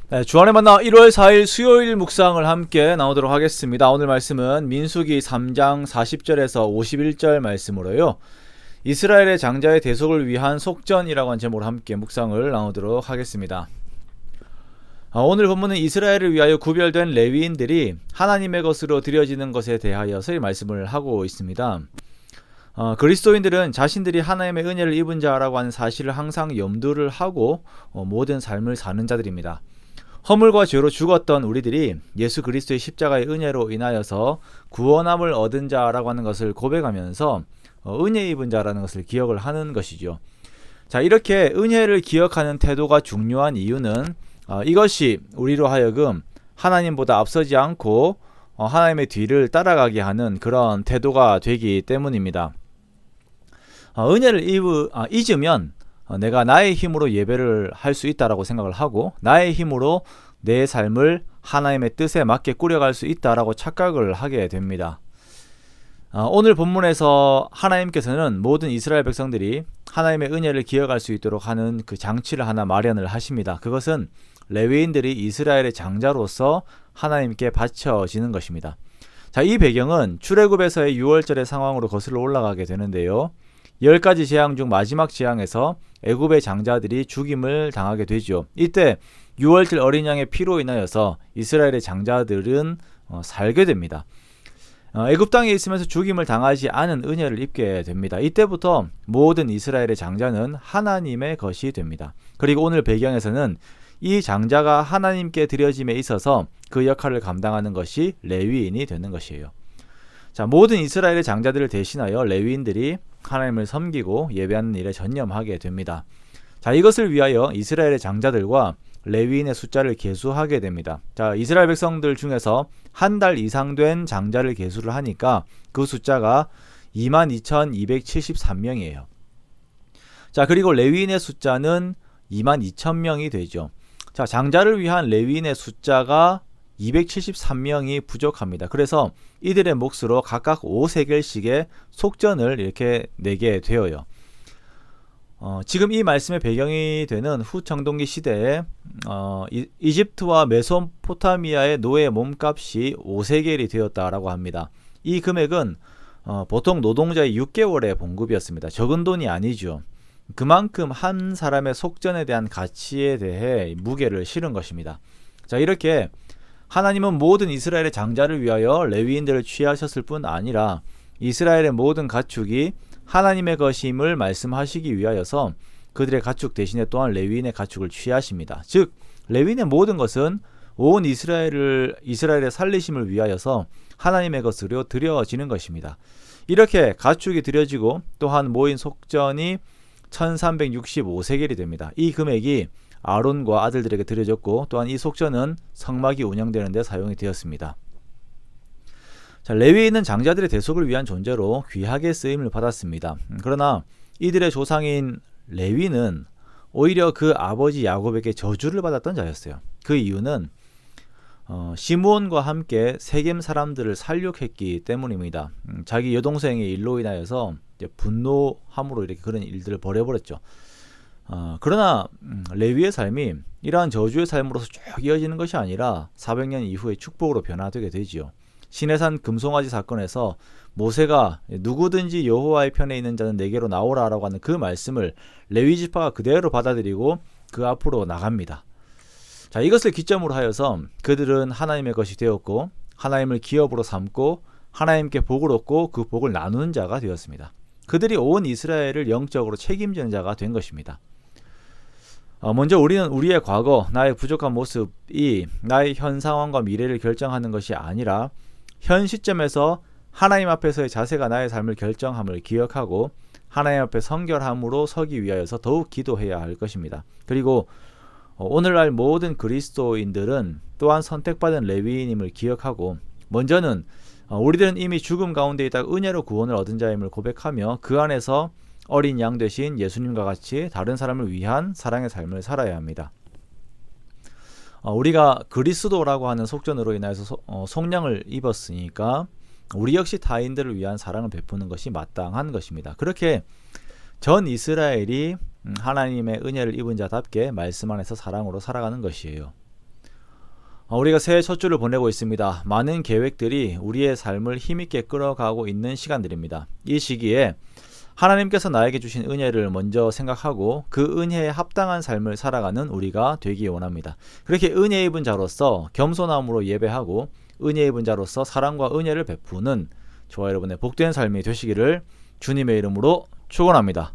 네, 주안의 만나 1월 4일 수요일 묵상을 함께 나오도록 하겠습니다. 오늘 말씀은 민수기 3장 40절에서 51절 말씀으로요. 이스라엘의 장자의 대속을 위한 속전이라고 하는 제목으로 함께 묵상을 나오도록 하겠습니다. 오늘 본문은 이스라엘을 위하여 구별된 레위인들이 하나님의 것으로 드려지는 것에 대하여서의 말씀을 하고 있습니다. 그리스도인들은 자신들이 하나님의 은혜를 입은 자라고 하는 사실을 항상 염두를 하고 모든 삶을 사는 자들입니다. 허물과 죄로 죽었던 우리들이 예수 그리스도의 십자가의 은혜로 인하여서 구원함을 얻은 자라고 하는 것을 고백하면서 은혜 입은 자라는 것을 기억을 하는 것이죠. 자, 이렇게 은혜를 기억하는 태도가 중요한 이유는 이것이 우리로 하여금 하나님보다 앞서지 않고 하나님의 뒤를 따라가게 하는 그런 태도가 되기 때문입니다. 은혜를 잊으면 내가 나의 힘으로 예배를 할 수 있다라고 생각을 하고 나의 힘으로 내 삶을 하나님의 뜻에 맞게 꾸려갈 수 있다라고 착각을 하게 됩니다. 오늘 본문에서 하나님께서는 모든 이스라엘 백성들이 하나님의 은혜를 기억할 수 있도록 하는 그 장치를 하나 마련을 하십니다. 그것은 레위인들이 이스라엘의 장자로서 하나님께 바쳐지는 것입니다. 자, 이 배경은 출애굽에서의 6월절의 상황으로 거슬러 올라가게 되는데요. 10가지 재앙 중 마지막 재앙에서 애굽의 장자들이 죽임을 당하게 되죠. 이때 6월절 어린 양의 피로 인하여서 이스라엘의 장자들은 살게 됩니다. 애굽 땅에 있으면서 죽임을 당하지 않은 은혜를 입게 됩니다. 이때부터 모든 이스라엘의 장자는 하나님의 것이 됩니다. 그리고 오늘 배경에서는 이 장자가 하나님께 드려짐에 있어서 그 역할을 감당하는 것이 레위인이 되는 것이에요. 자, 모든 이스라엘의 장자들을 대신하여 레위인들이 하나님을 섬기고 예배하는 일에 전념하게 됩니다. 자, 이것을 위하여 이스라엘의 장자들과 레위인의 숫자를 계수하게 됩니다. 자, 이스라엘 백성들 중에서 한 달 이상 된 장자를 계수를 하니까 그 숫자가 22,273명이에요. 자, 그리고 레위인의 숫자는 22,000명이 되죠. 자, 장자를 위한 레위인의 숫자가 273명이 부족합니다. 그래서 이들의 몫으로 각각 5세겔씩의 속전을 이렇게 내게 되어요. 지금 이 말씀의 배경이 되는 후청동기 시대에 이집트와 메소포타미아의 노예 몸값이 5세겔이 되었다라고 합니다. 이 금액은 보통 노동자의 6개월의 봉급이었습니다. 적은 돈이 아니죠. 그만큼 한 사람의 속전에 대한 가치에 대해 무게를 실은 것입니다. 자, 이렇게 하나님은 모든 이스라엘의 장자를 위하여 레위인들을 취하셨을 뿐 아니라 이스라엘의 모든 가축이 하나님의 것임을 말씀하시기 위하여서 그들의 가축 대신에 또한 레위인의 가축을 취하십니다. 즉 레위인의 모든 것은 온 이스라엘의 살리심을 위하여서 하나님의 것으로 드려지는 것입니다. 이렇게 가축이 드려지고 또한 모인 속전이 1365세겔이 됩니다. 이 금액이 아론과 아들들에게 드려졌고 또한 이 속전은 성막이 운영되는 데 사용이 되었습니다. 자, 레위인은 장자들의 대속을 위한 존재로 귀하게 쓰임을 받았습니다. 그러나 이들의 조상인 레위는 오히려 그 아버지 야곱에게 저주를 받았던 자였어요. 그 이유는 시므온과 함께 세겜 사람들을 살육했기 때문입니다. 자기 여동생의 일로 인하여서 분노함으로 이렇게 그런 일들을 벌여버렸죠. 그러나 레위의 삶이 이러한 저주의 삶으로서 쭉 이어지는 것이 아니라 400년 이후에 축복으로 변화되게 되지요. 시내산 금송아지 사건에서 모세가 누구든지 여호와의 편에 있는 자는 내게로 나오라라고 하는 그 말씀을 레위 지파가 그대로 받아들이고 그 앞으로 나갑니다. 자, 이것을 기점으로 하여서 그들은 하나님의 것이 되었고 하나님을 기업으로 삼고 하나님께 복을 얻고 그 복을 나누는 자가 되었습니다. 그들이 온 이스라엘을 영적으로 책임지는 자가 된 것입니다. 먼저 우리는 우리의 과거, 나의 부족한 모습이 나의 현 상황과 미래를 결정하는 것이 아니라 현 시점에서 하나님 앞에서의 자세가 나의 삶을 결정함을 기억하고 하나님 앞에 성결함으로 서기 위하여서 더욱 기도해야 할 것입니다. 그리고 오늘날 모든 그리스도인들은 또한 선택받은 레위인임을 기억하고 먼저는 우리들은 이미 죽음 가운데 있다 은혜로 구원을 얻은 자임을 고백하며 그 안에서 어린 양 되신 예수님과 같이 다른 사람을 위한 사랑의 삶을 살아야 합니다. 우리가 그리스도라고 하는 속전으로 인해서 속량을 입었으니까 우리 역시 타인들을 위한 사랑을 베푸는 것이 마땅한 것입니다. 그렇게 전 이스라엘이 하나님의 은혜를 입은 자답게 말씀 안에서 사랑으로 살아가는 것이에요. 우리가 새해 첫 주를 보내고 있습니다. 많은 계획들이 우리의 삶을 힘있게 끌어가고 있는 시간들입니다. 이 시기에 하나님께서 나에게 주신 은혜를 먼저 생각하고 그 은혜에 합당한 삶을 살아가는 우리가 되기 원합니다. 그렇게 은혜 입은 자로서 겸손함으로 예배하고 은혜 입은 자로서 사랑과 은혜를 베푸는 저와 여러분의 복된 삶이 되시기를 주님의 이름으로 축원합니다.